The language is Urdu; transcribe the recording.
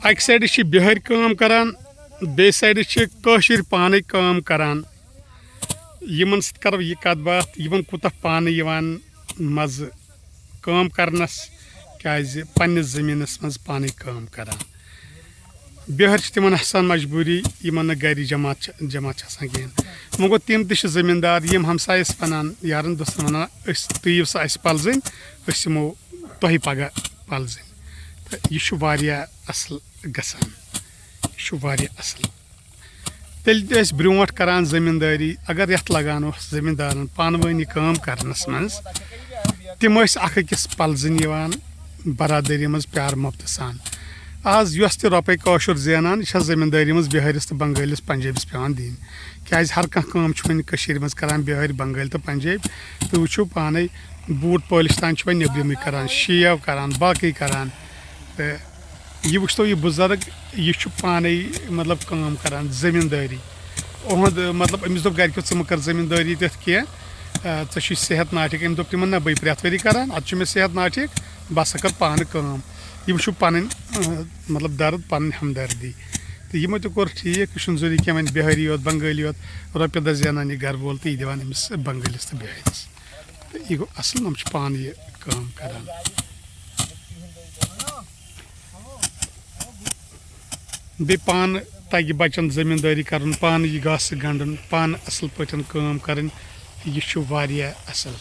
اکہ سایڈٕ چھِ بہٲرۍ کٲم کران بیٚیہِ سایڈٕ چھِ کٲشِرۍ پانے کٲم کران یِمن سۭتۍ کرو یہِ کتھ باتھ یِمن کوٗتاہ پانہٕ یِوان مزٕ کٲم کرنس کیازِ پننِس زٔمیٖنس منٛز پانے کٲم کران بہٲرۍ چھِ تِمن آسان مجبوٗری یِمن نہٕ گرِ جماعت چھِ آسان کِہیٖنۍ وۄنۍ گوٚو تِم تہِ چھِ زٔمیٖندار یِم ہمسایس ونان یارن دوستن ونان أسۍ تُہۍ یِیِو سا اَسہِ پلزٕنۍ أسۍ یِمو تۄہہِ پگاہ پلزٕنۍ تہٕ یہِ چھُ واریاہ اصل گژھان یہِ چھُ واریاہ اصل تیٚلہِ تہِ ٲسۍ برونٛٹھ کران زٔمیٖندٲری اگر یتھ لگان اوس زٔمیٖندارن پانہٕ ؤنۍ یہِ کٲم کرنس منٛز تِم ٲسۍ اکھ أکِس پلزٕنۍ یِوان برادٔری منٛز پیار محبتہٕ سان آز یۄس تہِ رۄپے کٲشُر زینان یہِ چھےٚ زٔمیٖندٲری منٛز بِہٲرِس تہٕ بنگٲلِس پنجٲبِس پیٚوان دِنۍ کیازِ ہر کانٛہہ کٲم چھِ وۄنۍ کٔشیٖرِ منٛز کران بِہٲرۍ بنگٲلۍ تہٕ پنجٲبۍ تُہۍ وٕچھِو پانے بوٗٹ پٲلِش تانۍ چھِ وۄنۍ نیٚبرِمٕے کران شیو کران باقٕے کران تہٕ یہِ وٕچھتو یہِ بُزرگ یہِ چھُ پانے مطلب کٲم کران زٔمیٖندٲری اُہُنٛد مطلب أمِس دوٚپ گرِکیو ژٕ مہٕ کر زٔمیٖندٲری تِتھ کینٛہہ ژےٚ چھُے صحت ناٹھِک أمۍ دوٚپ تِمن نہ بہٕ پرٛٮ۪تھ ؤری کران ادٕ چھُ مےٚ صحت ناٹھِک بہٕ ہسا کر پانہٕ کٲم یِم چھُ پنٕنۍ مطلب درد پنٕنۍ ہمدردی تہٕ یِمو تہِ کوٚر ٹھیٖک یہِ چھُنہٕ ضروٗری کینٛہہ وۄنۍ بِہٲری یوت بنگٲلی یوت رۄپیہِ دہ زینان یہِ گرٕ وول تہٕ یہِ دِوان أمِس بنگٲلِس تہٕ بِہٲرِس تہٕ یہِ گوٚو اصل یِم چھِ پانہٕ یہِ کٲم کران بیٚیہِ پانہٕ تگہِ بچن زٔمیٖندٲری کرُن پانہٕ یہِ گاسہٕ گنٛڈُن پانہٕ اصل پٲٹھۍ کٲم کرٕنۍ یہِ چھُ واریاہ اصل